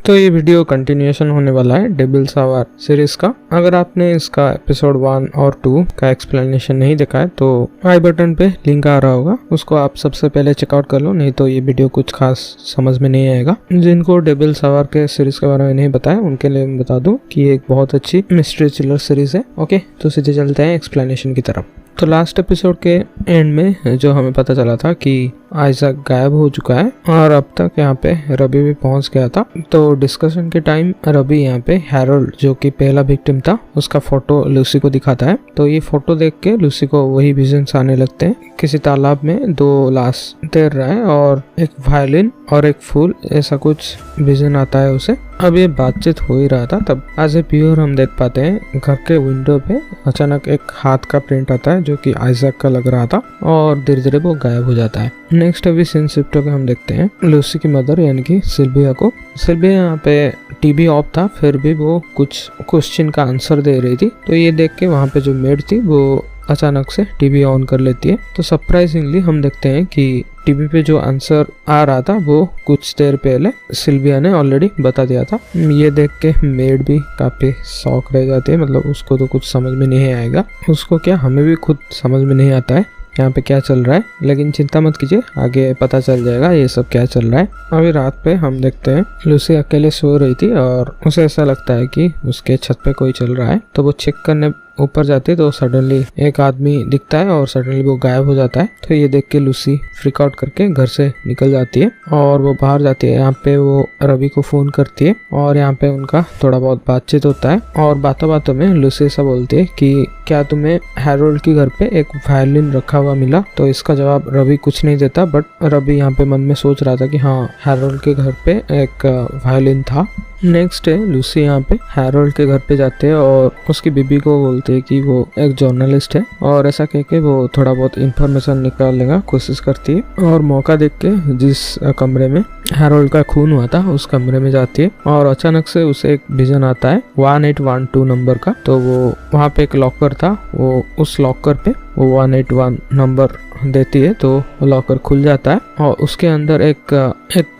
तो ये video continuation होने वाला है डेविल्स आवर सीरीज का। अगर आपने इसका एपिसोड 1 और 2 का एक्सप्लेनेशन नहीं देखा है तो आई बटन पे लिंक आ रहा होगा, उसको आप सबसे पहले चेकआउट कर लो, नहीं तो ये वीडियो कुछ खास समझ में नहीं आएगा। जिनको डेविल्स आवर के सीरीज के बारे में नहीं बताया उनके लिए मैं बता दूं कि ये एक बहुत अच्छी मिस्ट्री थ्रिलर सीरीज है। ओके, तो सीधे चलते हैं एक्सप्लेनेशन की तरफ। तो लास्ट एपिसोड के एंड में जो हमें पता चला था कि आइजैक गायब हो चुका है और अब तक यहाँ पे रवि भी पहुंच गया था। तो डिस्कशन के टाइम रवि यहाँ पे हैरोल्ड जो कि पहला विक्टिम था उसका फोटो लूसी को दिखाता है। तो ये फोटो देख के लूसी को वही विजन्स आने लगते हैं, किसी तालाब में 2 लाश तैर रहा है और एक वायलिन और एक फूल, ऐसा कुछ विजन आता है उसे। अब ये बातचीत हो ही रहा था तब एज ए व्यूअर हम देख पाते हैं घर के विंडो पे अचानक एक हाथ का प्रिंट आता है जो कि आइजैक का लग रहा था और धीरे धीरे वो गायब हो जाता है। नेक्स्ट अभी सीन शिफ्ट होकर हम देखते हैं लूसी की मदर यानी कि सिल्विया को। सिल्विया यहाँ पे टीवी ऑफ था फिर भी वो कुछ क्वेश्चन का आंसर दे रही थी। तो ये देख के वहाँ पे जो मेड थी वो अचानक से टीवी ऑन कर लेती है। तो सरप्राइजिंगली हम देखते हैं कि टीवी पे जो आंसर आ रहा था वो कुछ देर पहले सिल्विया ने ऑलरेडी बता दिया था। ये देख के मेड भी काफी शॉक रह जाती है, मतलब उसको तो कुछ समझ में नहीं आएगा, उसको क्या हमें भी खुद समझ में नहीं आता है यहाँ पे क्या चल रहा है, लेकिन चिंता मत कीजिए आगे पता चल जाएगा ये सब क्या चल रहा है। अभी रात पे हम देखते हैं लूसी अकेले सो रही थी और उसे ऐसा लगता है कि उसके छत पे कोई चल रहा है। तो वो चेक करने ऊपर जाती है तो सडनली एक आदमी दिखता है और सडनली वो गायब हो जाता है। तो ये देख के लूसी फ्रीक आउट करके घर से निकल जाती है और वो बाहर जाती है। यहाँ पे वो रवि को फोन करती है और यहाँ पे उनका थोड़ा बहुत बातचीत होता है और बातों बातों में लूसी ऐसा बोलती है कि क्या तुम्हें हैरोल्ड के घर पे एक वायलिन रखा हुआ मिला? तो इसका जवाब रवि कुछ नहीं देता, बट रवि यहाँ पे मन में सोच रहा था कि हाँ हैरोल्ड के घर पे एक वायलिन था। नेक्स्ट है लूसी यहाँ पे हैरोल्ड के घर पे जाते हैं और उसकी बीबी को बोलते हैं कि वो एक जर्नलिस्ट है और ऐसा कह के वो थोड़ा बहुत इंफॉर्मेशन निकालने का कोशिश करती है और मौका देख के जिस कमरे में हैरोल्ड का खून हुआ था उस कमरे में जाती है और अचानक से उसे एक विजन आता है 1812 नंबर का। तो वो वहाँ पे एक लॉकर था, वो उस लॉकर पे वो 181 नंबर देती है तो लॉकर खुल जाता है और उसके अंदर एक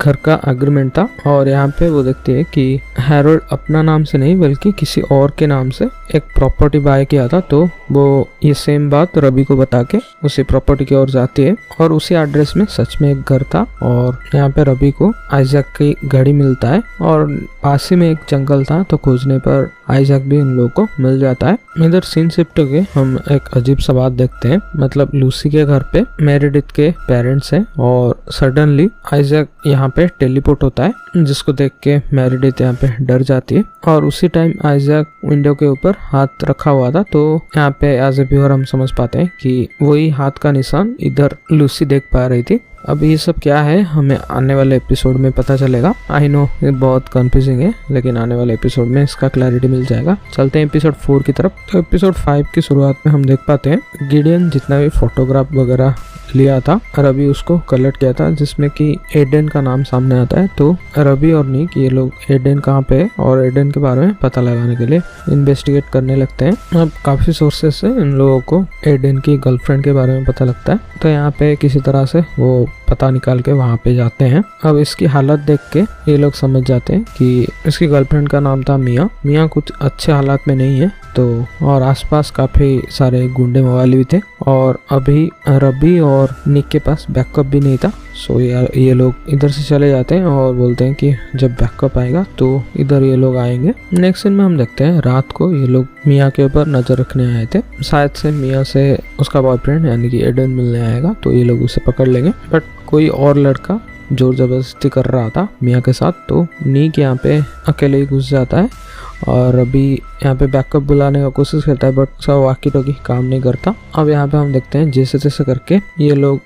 घर का एग्रीमेंट था और यहाँ पे वो देखती है कि हैरोल्ड अपना नाम से नहीं बल्कि किसी और के नाम से एक प्रॉपर्टी बाय किया था। तो वो ये सेम बात रवि को बता के उसी प्रॉपर्टी की ओर जाती है और उसी एड्रेस में सच में एक घर था और यहाँ पे रवि को आइजैक की घड़ी मिलता है और पास ही में एक जंगल था। तो खोजने पर आइजैक भी उन लोगों को मिल जाता है। इधर सीन शिफ्ट हो गए हम एक अजीब सा बात देखते हैं, मतलब लूसी के घर पे मेरिडिथ के पेरेंट्स हैं और सडनली आइजैक यहाँ पे टेलीपोर्ट होता है जिसको देख के मेरिडिथ यहाँ पे डर जाती है और उसी टाइम आइजैक विंडो के ऊपर हाथ रखा हुआ था। तो यहाँ पे एज ए व्यूअर हम समझ पाते हैं कि वही हाथ का निशान इधर लूसी देख पा रही थी। अब ये सब क्या है हमें आने वाले एपिसोड में पता चलेगा। आई नो ये बहुत कंफ्यूजिंग है लेकिन आने वाले एपिसोड में इसका क्लैरिटी मिल जाएगा। चलते हैं एपिसोड 4 की तरफ। तो एपिसोड 5 की शुरुआत में हम देख पाते हैं गिडियन जितना भी फोटोग्राफ वगैरह लिया था रवि उसको कलेक्ट किया था जिसमें कि एडन का नाम सामने आता है। तो रवि और निक ये लोग एडन कहाँ पे है और एडन के बारे में पता लगाने के लिए इन्वेस्टिगेट करने लगते हैं। अब काफी सोर्सेस से इन लोगों को एडन की गर्लफ्रेंड के बारे में पता लगता है। तो यहाँ पे किसी तरह से वो पता निकाल के वहाँ पे जाते हैं। अब इसकी हालत देख के ये लोग समझ जाते हैं कि इसकी गर्लफ्रेंड का नाम था मिया। मिया कुछ अच्छे हालात में नहीं है तो और आसपास काफी सारे गुंडे मवाली भी थे और अभी रवि और निक के पास बैकअप भी नहीं था। सो ये लोग इधर से चले जाते हैं और बोलते हैं कि जब बैकअप आएगा तो इधर ये लोग आएंगे। नेक्स्ट सीन में हम देखते हैं रात को ये लोग मिया के ऊपर नजर रखने आए थे, शायद से मिया से उसका बॉयफ्रेंड यानी कि एडन मिलने आएगा तो ये लोग उसे पकड़ लेंगे। बट कोई और लड़का जोर जबरदस्ती कर रहा था मिया के साथ। तो निक यहाँ पे अकेले ही घुस जाता है और अभी यहाँ पे बैकअप बुलाने का कोशिश करता है बट उसका वॉकी टॉकी काम नहीं करता। अब यहाँ पे हम देखते हैं जैसे तैसे करके ये लोग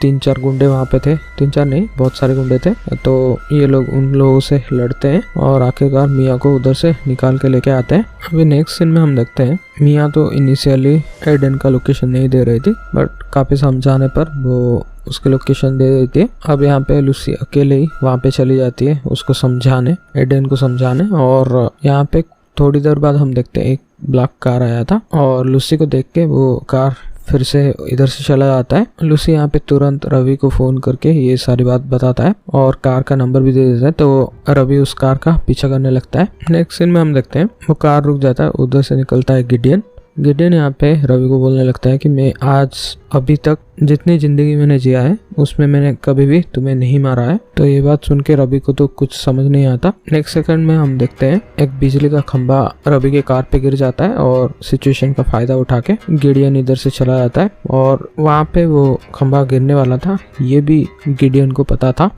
3-4 गुंडे वहाँ पे थे, 3-4 नहीं बहुत सारे गुंडे थे। तो ये लोग उन लोगों से लड़ते हैं और आखिरकार मिया को उधर से निकाल के लेके आते हैं। अभी नेक्स्ट सीन में हम देखते हैं मिया तो इनिशियली एडन का लोकेशन नहीं दे रही थी बट काफी समझाने पर वो उसकी लोकेशन दे देती है। अब यहाँ पे लूसी अकेले ही वहाँ पे चली जाती है उसको समझाने, एडन को समझाने। और यहाँ पे थोड़ी देर बाद हम देखते हैं एक ब्लैक कार आया था और लूसी को देख के वो कार फिर से इधर से चला जाता है। लूसी यहाँ पे तुरंत रवि को फोन करके ये सारी बात बताता है और कार का नंबर भी दे देता है, तो रवि उस कार का पीछा करने लगता है। नेक्स्ट सीन में हम देखते हैं वो कार रुक जाता है, उधर से निकलता है गिडियन यहाँ पे रवि को बोलने लगता है कि मैं आज अभी तक जितनी जिंदगी मैंने जिया है उसमें मैंने कभी भी तुम्हें नहीं मारा है। तो ये बात सुन के रवि को तो कुछ समझ नहीं आता। नेक्स्ट सेकंड में हम देखते हैं एक बिजली का खंभा रवि के कार पे गिर जाता है और सिचुएशन का फायदा उठा के गिडियन इधर से चला जाता है और वहाँ पे वो खंभा गिरने वाला था, ये भी गिडियन को पता था।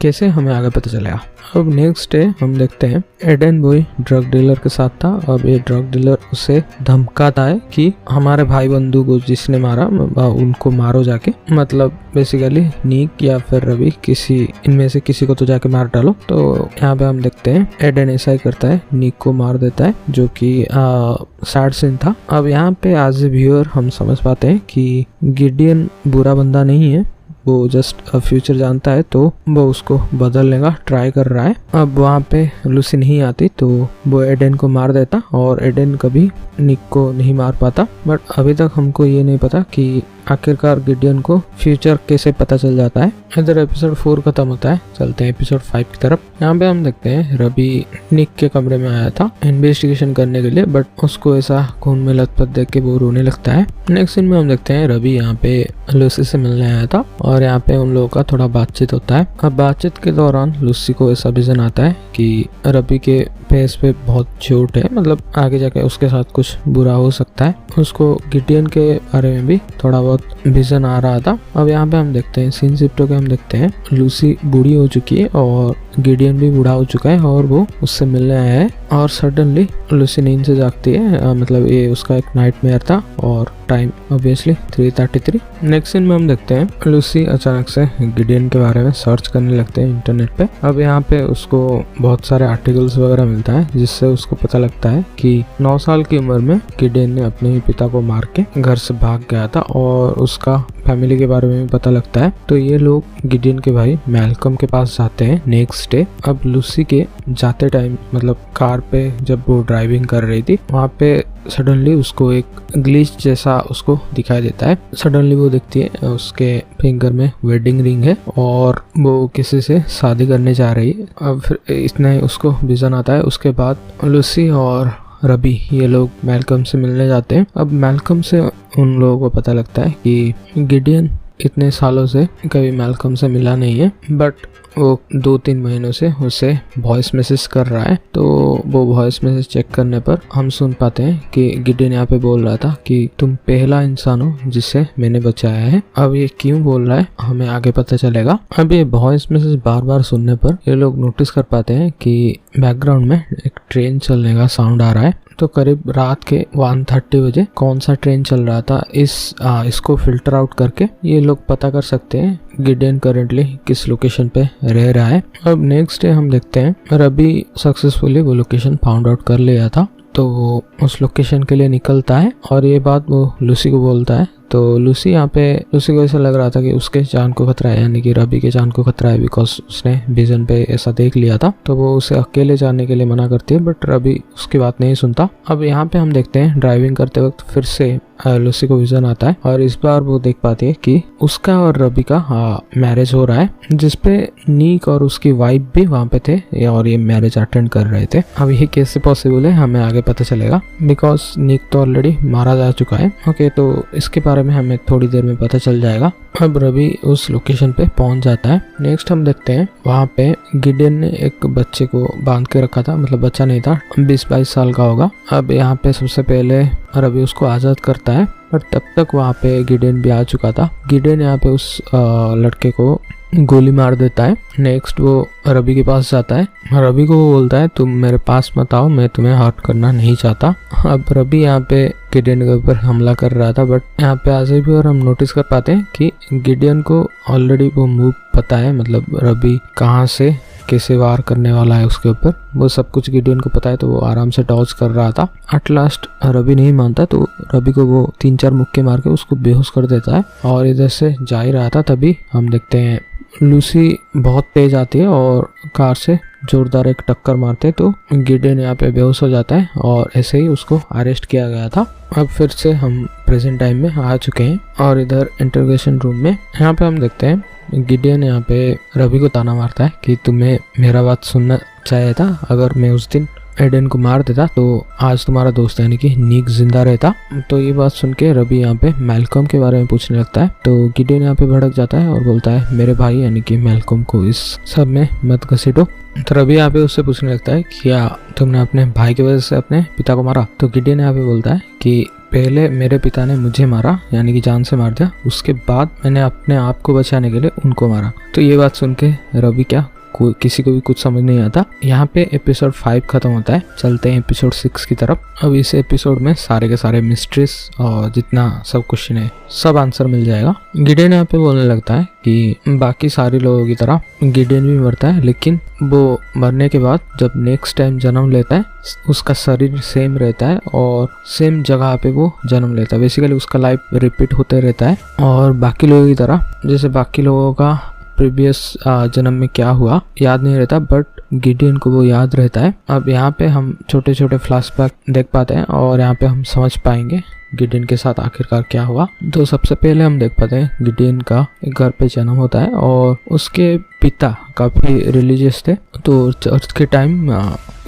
कैसे हमें आगे पता चलेगा। अब नेक्स्ट डे हम देखते हैं एडन बॉय ड्रग डीलर के साथ था। अब ये ड्रग डीलर उसे धमकाता है कि हमारे भाई बंधु को जिसने मारा उनको मारो जाके, मतलब बेसिकली नीक या फिर रवि किसी इनमें से किसी को तो जाके मार डालो। तो यहाँ पे हम देखते हैं एडन ऐसा ही करता है, नीक को मार देता है, जो कि सैड सीन था। अब यहाँ पे एज ए व्यूअर हम समझ पाते हैं कि गिडियन बुरा बंदा नहीं है, वो जस्ट फ्यूचर जानता है तो वो उसको बदलने का ट्राई कर रहा है। अब वहाँ पे लूसी नहीं आती तो वो एडन को मार देता और एडन कभी निक को नहीं मार पाता। बट अभी तक हमको ये नहीं पता कि आखिरकार गिडियन को फ्यूचर कैसे पता चल जाता है। इधर एपिसोड 4 खत्म होता है, चलते हैं एपिसोड 5 की तरफ। यहाँ पे हम देखते हैं रवि निक के कमरे में आया था इन्वेस्टिगेशन करने के लिए, बट उसको ऐसा खून में लथपथ देख के वो रोने लगता है। नेक्स्ट सीन में हम देखते हैं रवि यहाँ पे लूसी से मिलने आया था और यहाँ पे उन लोगों का थोड़ा बातचीत होता है। अब बातचीत के दौरान लूसी को ऐसा विजन आता है कि रवि के फेस पे बहुत चोट है, मतलब आगे जाके उसके साथ कुछ बुरा हो सकता है। उसको गिडियन के बारे में भी थोड़ा बहुत विजन आ रहा था। अब यहाँ पे हम देखते हैं सीन शिफ्ट होकर हम देखते हैं लूसी बूढ़ी हो चुकी है और गिडियन भी बूढ़ा हो चुका है और वो उससे मिलने आया है और सडनली लूसी नींद से जागती है। मतलब ये उसका एक नाइटमेयर था और टाइम ऑब्वियसली 3:33। नेक्स्ट सीन में हम देखते हैं लूसी अचानक से गिडियन के बारे में सर्च करने लगते हैं इंटरनेट पे। अब यहाँ पे उसको बहुत सारे आर्टिकल्स वगैरह मिलता है जिससे उसको पता लगता है कि 9 साल की उम्र में गिडियन ने अपने ही पिता को मार के घर से भाग गया था और उसका फैमिली के बारे में भी पता लगता है। तो ये लोग गिडियन के भाई मैल्कम के पास जाते हैं नेक्स्ट डे। अब लूसी के जाते टाइम मतलब कार पे जब वो ड्राइविंग कर रही थी वहाँ पे सडनली उसको एक ग्लिच जैसा उसको दिखाई देता है। सडनली वो देखती है उसके फिंगर में वेडिंग रिंग है और वो किसी से शादी करने जा रही है। अब फिर इसने उसको विजन आता है। उसके बाद लूसी और रवि ये लोग मैल्कम से मिलने जाते हैं। अब मैल्कम से उन लोगों को पता लगता है कि गिडियन इतने सालों से कभी मैल्कम से मिला नहीं है, बट वो 2-3 महीनों से उसे वॉइस मैसेज कर रहा है। तो वो वॉइस मैसेज चेक करने पर हम सुन पाते हैं कि गिडियन यहाँ पे बोल रहा था कि तुम पहला इंसान हो जिसे मैंने बचाया है। अब ये क्यों बोल रहा है हमें आगे पता चलेगा। अब ये वॉइस मैसेज बार बार सुनने पर ये लोग नोटिस कर पाते हैं कि बैकग्राउंड में एक ट्रेन चलने का साउंड आ रहा है। तो करीब रात के 1:30 बजे कौन सा ट्रेन चल रहा था इसको फिल्टर आउट करके ये लोग पता कर सकते हैं गिडियन करेंटली किस लोकेशन पे रह रहा है। अब नेक्स्ट डे हम देखते हैं रवि सक्सेसफुली वो लोकेशन फाउंड आउट कर लिया था, तो वो उस लोकेशन के लिए निकलता है और ये बात वो लूसी को बोलता है। तो लूसी को ऐसा लग रहा था कि उसके जान को खतरा है, यानी कि रवि के जान को खतरा है, बिकॉज उसने विजन पे ऐसा देख लिया था। तो वो उसे अकेले जाने के लिए मना करती है, बट रवि उसकी बात नहीं सुनता। अब यहाँ पे हम देखते हैं ड्राइविंग करते वक्त फिर से लूसी को विजन आता है और इस बार वो देख पाती है कि उसका और रवि का मैरिज हो रहा है, जिसपे नीक और उसकी वाइफ भी वहाँ पे थे और ये मैरिज अटेंड कर रहे थे। अब ये कैसे पॉसिबल है हमें आगे पता चलेगा, बिकॉज नीक तो ऑलरेडी मारा जा चुका है। ओके, तो इसके बारे में हमें थोड़ी देर में पता चल जाएगा। अब रवि उस लोकेशन पे पहुंच जाता है। नेक्स्ट हम देखते हैं वहाँ पे गिडियन ने एक बच्चे को बांध के रखा था, मतलब बच्चा नहीं था, 20-22 साल का होगा। अब यहाँ पे सबसे पहले रवि उसको आज़ाद करता है, पर तब तक वहाँ पे गिडियन भी आ चुका था। गिडियन यहाँ पे उस लड़के को गोली मार देता है। नेक्स्ट वो रवि के पास जाता है, रवि को वो बोलता है तुम मेरे पास मत आओ, मैं तुम्हें हर्ट करना नहीं चाहता। अब रवि यहाँ पे गिडियन के ऊपर हमला कर रहा था, बट यहाँ पे आज भी और हम नोटिस कर पाते हैं कि गिडियन को ऑलरेडी वो मूव पता है, मतलब रवि कहाँ से कैसे वार करने वाला है उसके ऊपर, वो सब कुछ गिडियन को पता है। तो वो आराम से डॉज कर रहा था। एट लास्ट रवि नहीं मानता, तो रवि को वो 3-4 मुक्के मार के उसको बेहोश कर देता है और इधर से जा ही रहा था। तभी हम देखते हैं लूसी बहुत तेज आती है और कार से जोरदार एक टक्कर मारते हैं, तो गिडेन यहाँ पे बेहोश हो जाता है और ऐसे ही उसको अरेस्ट किया गया था। अब फिर से हम प्रेजेंट टाइम में आ चुके हैं और इधर इंटरोगेशन रूम में यहाँ पे हम देखते हैं गिडेन यहाँ पे रवि को ताना मारता है कि तुम्हें मेरा बात सुनना चाहिए था, अगर मैं उस दिन एडन को मार देता तो आज तुम्हारा दोस्त यानी कि निक जिंदा रहता। तो ये बात सुन के रवि यहाँ पे मैल्कम के बारे में पूछने लगता है, तो गिडेन यहाँ पे भड़क जाता है और बोलता है मेरे भाई यानी कि मैल्कम को इस सब में मत घसीटो। तो रवि यहाँ पे उससे पूछने लगता है क्या तुमने अपने भाई की वजह से अपने पिता को मारा? तो गिडेन यहाँ पे बोलता है कि पहले मेरे पिता ने मुझे मारा यानी कि जान से मार दिया, उसके बाद मैंने अपने आप को बचाने के लिए उनको मारा। तो ये बात सुन के रवि किसी को भी कुछ समझ नहीं आता। यहाँ पे एपिसोड 5 खत्म होता है। चलते हैं एपिसोड 6 की तरफ। अब इस एपिसोड में सारे के सारे मिस्ट्रीज और जितना सब क्वेश्चन है सब आंसर मिल जाएगा। गिडेन यहाँ पे बोलने लगता है कि बाकी सारे लोगों की तरह गिडेन भी मरता है, लेकिन वो मरने के बाद जब नेक्स्ट टाइम जन्म लेता है उसका शरीर सेम रहता है और सेम जगह पे वो जन्म लेता है। बेसिकली उसका लाइफ रिपीट होते रहता है और बाकी लोगों की तरह, जैसे बाकी लोगों का प्रीवियस जन्म में क्या हुआ याद नहीं रहता, बट गिडेन को वो याद रहता है। अब यहाँ पे हम छोटे छोटे फ्लैशबैक देख पाते हैं और यहाँ पे हम समझ पाएंगे गिडेन के साथ आखिरकार क्या हुआ। तो सबसे पहले हम देख पाते हैं गिडेन का एक घर पे जन्म होता है और उसके पिता काफी रिलीजियस थे, तो चर्च के टाइम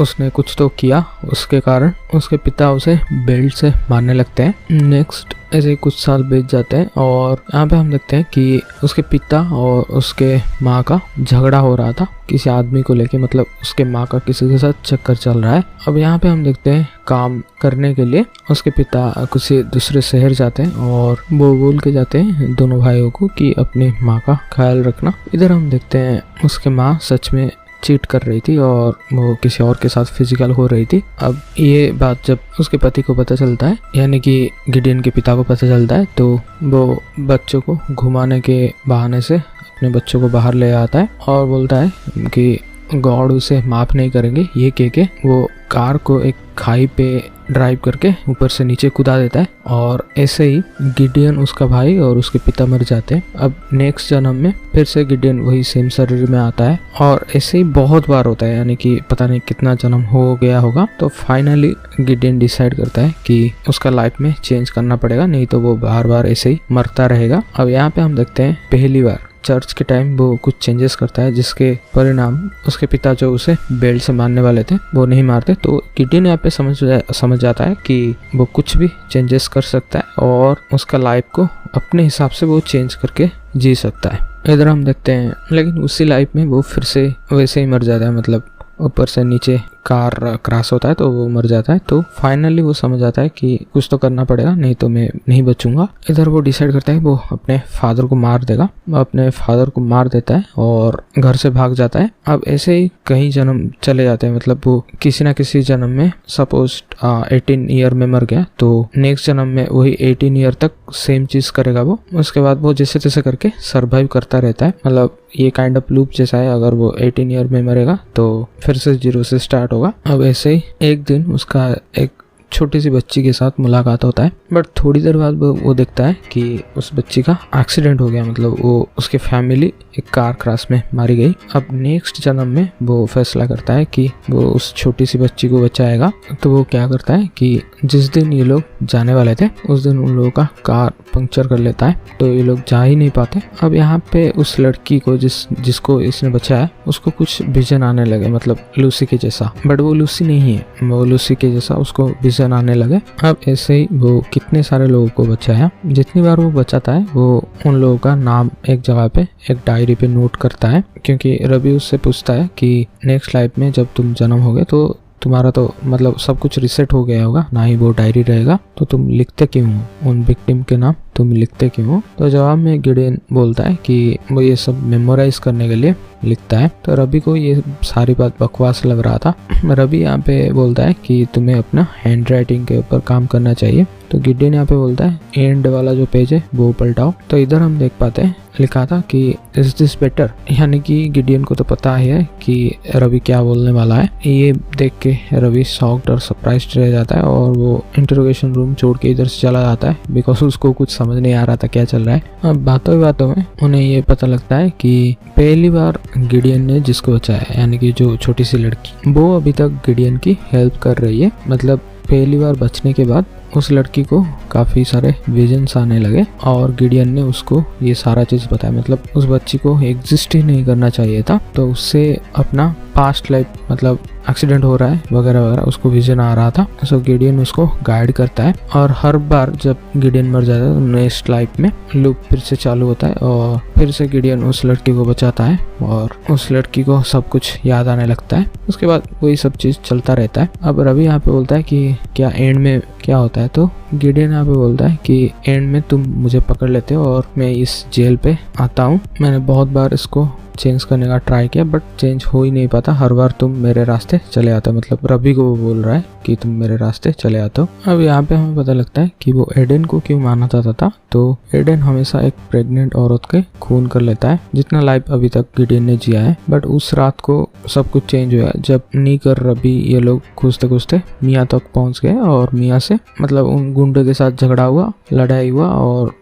उसने कुछ तो किया, उसके कारण उसके पिता उसे बेल्ट से मारने लगते हैं। नेक्स्ट ऐसे कुछ साल बीत जाते हैं और यहाँ पे हम देखते हैं कि उसके पिता और उसके माँ का झगड़ा हो रहा था किसी आदमी को लेके, मतलब उसके माँ का किसी के साथ चक्कर चल रहा है। अब यहाँ पे हम देखते हैं काम करने के लिए उसके पिता किसी दूसरे शहर जाते हैं और वो बोल के जाते हैं दोनों भाइयों को कि अपनी माँ का ख्याल रखना। इधर हम देखते हैं उसके माँ सच में चीट कर रही थी और वो किसी और के साथ फिजिकल हो रही थी। अब ये बात जब उसके पति को पता चलता है यानी कि गिडेन के पिता को पता चलता है, तो वो बच्चों को घुमाने के बहाने से अपने बच्चों को बाहर ले आता है और बोलता है कि गॉड उसे माफ नहीं करेंगे। ये कह के वो कार को एक खाई पे ड्राइव करके ऊपर से नीचे कूदा देता है और ऐसे ही गिडेन, उसका भाई और उसके पिता मर जाते हैं। अब नेक्स्ट जन्म में फिर से गिडेन वही सेम शरीर में आता है और ऐसे ही बहुत बार होता है, यानी कि पता नहीं कितना जन्म हो गया होगा। तो फाइनली गिडेन डिसाइड करता है कि उसका लाइफ में चेंज करना पड़ेगा, नहीं तो वो बार बार ऐसे ही मरता रहेगा। अब यहाँ पे हम देखते हैं पहली बार चर्च के टाइम वो कुछ चेंजेस करता है जिसके परिणाम उसके पिता जो उसे बेल्ट से मारने वाले थे वो नहीं मारते। तो गिडेन यहाँ पे समझ जाता है कि वो कुछ भी चेंजेस कर सकता है और उसका लाइफ को अपने हिसाब से वो चेंज करके जी सकता है। इधर हम देखते हैं लेकिन उसी लाइफ में वो फिर से वैसे ही मर जाता है, मतलब ऊपर से नीचे कार क्रैश होता है तो वो मर जाता है। तो फाइनली वो समझ आता है कि कुछ तो करना पड़ेगा, नहीं तो मैं नहीं बचूंगा। इधर वो डिसाइड करता है वो अपने फादर को मार देगा। अपने फादर को मार देता है और घर से भाग जाता है। अब ऐसे ही कई जन्म चले जाते हैं, मतलब वो किसी ना किसी जन्म में सपोज 18 ईयर में मर गया तो नेक्स्ट जन्म में वही 18 ईयर तक सेम चीज करेगा वो। उसके बाद वो जैसे तैसे करके सर्वाइव करता रहता है, मतलब ये काइंड ऑफ लूप जैसा है। अगर वो 18 ईयर में मरेगा तो फिर से 0 से स्टार्ट होगा। अब ऐसे ही एक दिन उसका एक छोटी सी बच्ची के साथ मुलाकात होता है, बट थोड़ी देर बाद वो देखता है कि उस बच्ची का एक्सीडेंट हो गया, मतलब वो उसके फैमिली एक कार क्रैश में मारी गई। अब नेक्स्ट जन्म में वो फैसला करता है कि वो उस छोटी सी बच्ची को बचाएगा। तो वो क्या करता है कि जिस दिन ये लोग जाने वाले थे उस दिन उन लोगों का कार पंक्चर कर लेता है, तो ये लोग जा ही नहीं पाते। अब यहाँ पे उस लड़की को जिसको इसने बचाया उसको कुछ विजन आने लगे, मतलब लूसी के जैसा, बट वो लूसी नहीं है, वो लूसी के जैसा उसको विजन आने लगे। अब ऐसे ही वो कितने सारे लोगों को बचाया, जितनी बार वो बचाता है वो उन लोगों का नाम एक जगह पे एक डायरी पे नोट करता है, क्योंकि रवि उससे पूछता है कि नेक्स्ट लाइफ में जब तुम जन्म होगे तो तुम्हारा तो मतलब सब कुछ रिसेट हो गया होगा, ना ही वो डायरी रहेगा, तो तुम लिखते क्यों हो उन विक्टिम के नाम, तुम लिखते क्यों हो? तो जवाब में गिडेन बोलता है कि वो ये सब मेमोराइज करने के लिए लिखता है। तो रवि को ये सारी बात बकवास लग रहा था। रवि यहाँ पे बोलता है कि तुम्हें अपना हैंड राइटिंग के ऊपर काम करना चाहिए। तो गिडियन यहाँ पे बोलता है एंड वाला जो पेज है वो पलटाओ। तो इधर हम देख पाते हैं लिखा था कि इज दिस बेटर, यानी कि गिडियन को तो पता है कि रवि क्या बोलने वाला है। ये देख के रवि शॉक्ड और सरप्राइज्ड रह जाता है और वो इंटरोगेशन रूम छोड़ के इधर से चला जाता है बिकॉज उसको कुछ समझ नहीं आ रहा था क्या चल रहा है। अब बातों में उन्हें ये पता लगता है कि पहली बार गिडियन ने जिसको बचाया यानी कि जो छोटी सी लड़की, वो अभी तक गिडियन की हेल्प कर रही है। मतलब पहली बार बचने के बाद उस लड़की को काफ़ी सारे विजन्स आने लगे और गिडियन ने उसको ये सारा चीज़ बताया। मतलब उस बच्ची को एग्जिस्ट ही नहीं करना चाहिए था। तो उससे अपना पास्ट लाइफ मतलब एक्सीडेंट हो रहा है वगैरह वगैरह उसको विजन आ रहा था। सो गिडियन उसको गाइड करता है और हर बार जब गिडियन मर जाता है तो नेक्स्ट लाइफ में लूप फिर से चालू होता है और फिर से गिडियन उस लड़की को बचाता है और उस लड़की को सब कुछ याद आने लगता है। उसके बाद वही सब चीज़ चलता रहता है। अब रवि यहाँ पे बोलता है कि क्या एंड में क्या होता है। तो गिडियन यहाँ पे बोलता है कि एंड में तुम मुझे पकड़ लेते हो और मैं इस जेल पे आता हूँ। मैंने बहुत बार इसको चेंज करने का ट्राई किया बट चेंज हो ही नहीं पाता। हर बार तुम मेरे रास्ते चले आते हो। मतलब रवि को वो बोल रहा है कि तुम मेरे रास्ते चले आते हो। अब यहाँ पे हमें पता लगता है कि वो एडन को क्यों माना जाता था। तो एडन हमेशा एक प्रेग्नेंट औरत के खून कर लेता है जितना लाइफ अभी तक गिडियन ने जिया है। बट उस रात को सब कुछ चेंज हुआ जब नीक और रवि ये लोग खुजते मियाँ तक पहुंच गए और मियाँ से मतलब उन गुंडे के साथ झगड़ा हुआ, लड़ाई हुआ और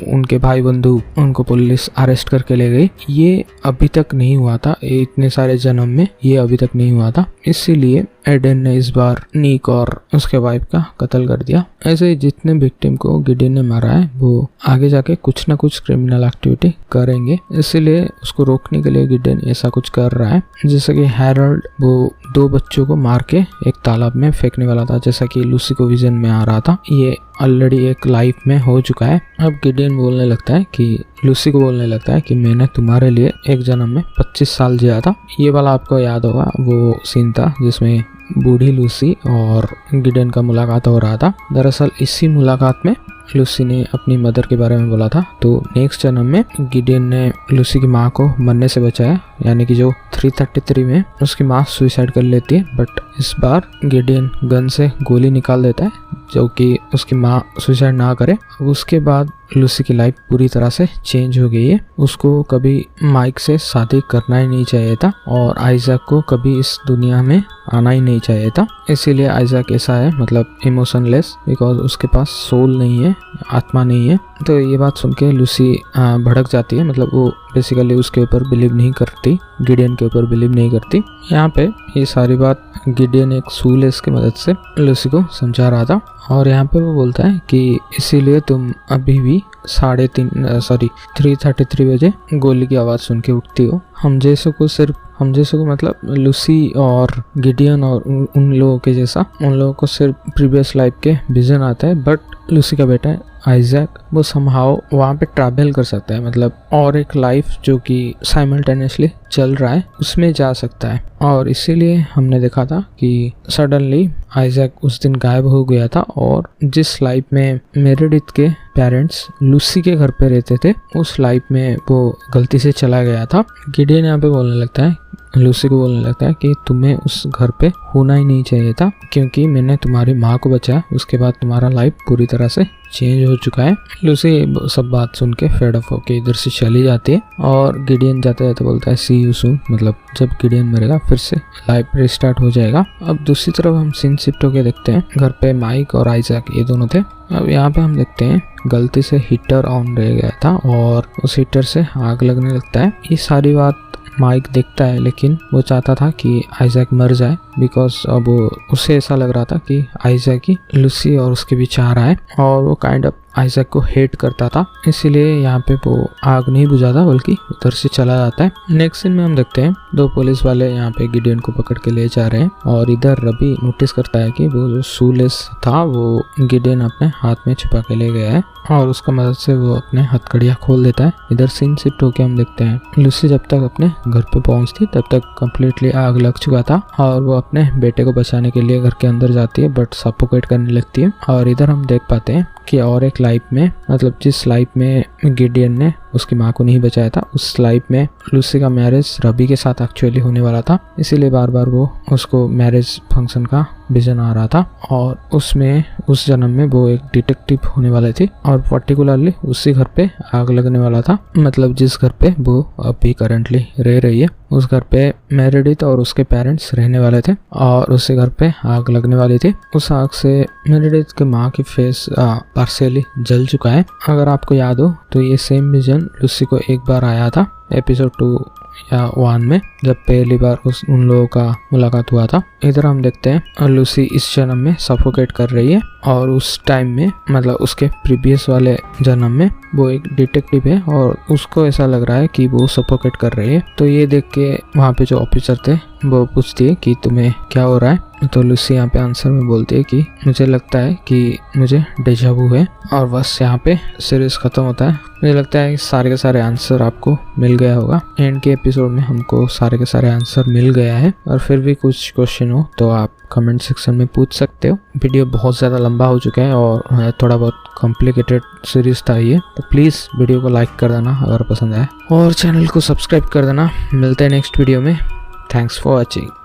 उनके भाई बंधु उनको पुलिस अरेस्ट करके ले गई। ये अभी तक नहीं हुआ था, इतने सारे जन्म में ये अभी तक नहीं हुआ था। इसीलिए एडन ने इस बार नीक और उसके वाइफ का कत्ल कर दिया। ऐसे ही जितने विक्टिम को गिडियन ने मारा है वो आगे जाके कुछ ना कुछ क्रिमिनल एक्टिविटी करेंगे। इसीलिए उसको रोकने के लिए गिडियन ऐसा कुछ कर रहा है। जैसे कि हैरोल्ड वो 2 बच्चों को मार के एक तालाब में फेंकने वाला था जैसा कि लूसी को विजन में आ रहा था। ये ऑलरेडी एक लाइफ में हो चुका है। अब गिडियन बोलने लगता है कि लूसी को बोलने लगता है कि मैंने तुम्हारे लिए एक जन्म में 25 साल जिया था। ये वाला आपको याद होगा वो सीन था जिसमें बूढ़ी लूसी और गिडियन का मुलाकात हो रहा था। दरअसल इसी मुलाकात में लूसी ने अपनी मदर के बारे में बोला था। तो नेक्स्ट जन्म में गिडियन ने लूसी की माँ को मरने से बचाया, यानी कि जो 333 में उसकी माँ सुसाइड कर लेती है। बट इस बार गिडियन गन से गोली निकाल देता है जो कि उसकी माँ सुसाइड ना करे। उसके बाद लूसी की लाइफ पूरी तरह से चेंज हो गई है। उसको कभी माइक से शादी करना ही नहीं चाहिए था और आइजैक को कभी इस दुनिया में आना ही नहीं चाहिए था। इसीलिए आइजैक ऐसा है, मतलब इमोशनलेस, बिकॉज उसके पास सोल नहीं है, आत्मा नहीं है। तो ये बात सुन के लूसी भड़क जाती है। मतलब वो बेसिकली उसके ऊपर बिलीव नहीं करती, गिडियन के ऊपर बिलीव नहीं करती। यहाँ पे ये सारी बात गिडियन एक शूलेस की मदद से लूसी को समझा रहा था और यहाँ पे वो बोलता है कि इसीलिए तुम अभी भी 3:33 बजे गोली की आवाज़ सुन के उठती हो। हम जैसों को मतलब लूसी और गिडियन और उन लोगों के जैसा उन लोगों को सिर्फ प्रीवियस लाइफ के विजन आता है। बट लूसी का बेटा आइजैक वो समहाउ वहाँ पे ट्रैवल कर सकता है, मतलब और एक लाइफ जो कि साइमल्टेनियसली चल रहा है उसमें जा सकता है। और इसीलिए हमने देखा था कि सडनली आइजैक उस दिन गायब हो गया था और जिस लाइफ में मेरेडिथ के पेरेंट्स लूसी के घर पे रहते थे उस लाइफ में वो गलती से चला गया था। गिडियन यहाँ पे बोलने लगता है, लूसी को बोलने लगता है कि तुम्हें उस घर पे होना ही नहीं चाहिए था क्योंकि मैंने तुम्हारी माँ को बचाया, उसके बाद तुम्हारा लाइफ पूरी तरह से चेंज हो चुका है। लूसी सब बात सुन के फेड ऑफ होके इधर से चली जाती है और गिडियन जाते जाते बोलता है सी यू सून, मतलब जब गिडियन मरेगा फिर से लाइफ रिस्टार्ट हो जाएगा। अब दूसरी तरफ हम सीन शिफ्ट होके देखते हैं, घर पे माइक और आइजैक ये दोनों थे। अब यहाँ पे हम देखते हैं गलती से हीटर ऑन रह गया था और उस हीटर से आग लगने लगता है। ये सारी बात माइक देखता है लेकिन वो चाहता था कि आइजैक मर जाए बिकॉज अब उसे ऐसा लग रहा था कि आइजैक ही लूसी और उसके बीच आ रहा है और वो काइंड ऑफ आइजैक को हेट करता था। इसीलिए यहाँ पे वो आग नहीं बुझाता बल्कि उधर से चला जाता है। नेक्स्ट सीन में हम देखते हैं 2 पुलिस वाले यहाँ पे गिडियन को पकड़ के ले जा रहे हैं और इधर रवि नोटिस करता है कि वो जो शूलेस था वो गिडियन अपने हाथ में छुपा के ले गया है और उसका मदद से वो अपने हथकड़ियाँ खोल देता है। इधर सीन शिफ्ट होके हम देखते हैं लूसी जब तक अपने घर पे पहुंचती तब तक कम्प्लीटली आग लग चुका था और वो अपने बेटे को बचाने के लिए घर के अंदर जाती है बट सफोकेट करने लगती है। और इधर हम देख पाते हैं कि और एक लाइफ में, मतलब जिस लाइफ में गिडियन ने उसकी माँ को नहीं बचाया था, उस लाइफ में लूसी का मैरिज रबी के साथ एक्चुअली होने वाला था। इसीलिए बार बार वो उसको मैरिज फंक्शन का विजन आ रहा था और उसमें उस जन्म में वो एक डिटेक्टिव होने वाले थे और पर्टिकुलरली उसी घर पे आग लगने वाला था। मतलब जिस घर पे वो अभी करंटली रह रही है उस घर पे मेरेडिथ और उसके पेरेंट्स रहने वाले थे और उसी घर पे आग लगने वाली थी। उस आग से मेरेडिथ के माँ की फेस पार्शियली जल चुका है। अगर आपको याद हो तो ये सेम विजन लूसी को एक बार आया था एपिसोड 2 या 1 में, जब पहली बार उन लोगों का मुलाकात हुआ था। इधर हम देखते हैं लूसी इस जन्म में सफोकेट कर रही है और उस टाइम में, मतलब उसके प्रीवियस वाले जन्म में वो एक डिटेक्टिव है और उसको ऐसा लग रहा है कि वो सफोकेट कर रही है। तो ये देख के वहाँ पे जो ऑफिसर थे वो पूछती है कि तुम्हें क्या हो रहा है। तो लूसी यहाँ पे आंसर में बोलती है कि मुझे लगता है कि मुझे डेजा वू है। और बस यहाँ पे सीरीज खत्म होता है। मुझे लगता है सारे के सारे आंसर आपको मिल गया होगा। एंड के एपिसोड में हमको सारे के सारे आंसर मिल गया है और फिर भी कुछ क्वेश्चन हो तो आप कमेंट सेक्शन में पूछ सकते हो। वीडियो बहुत ज़्यादा लंबा हो चुका है और थोड़ा बहुत कॉम्प्लिकेटेड सीरीज था ये, तो प्लीज़ वीडियो को लाइक कर देना अगर पसंद आए और चैनल को सब्सक्राइब कर देना। मिलते हैं नेक्स्ट वीडियो में। Thanks for watching.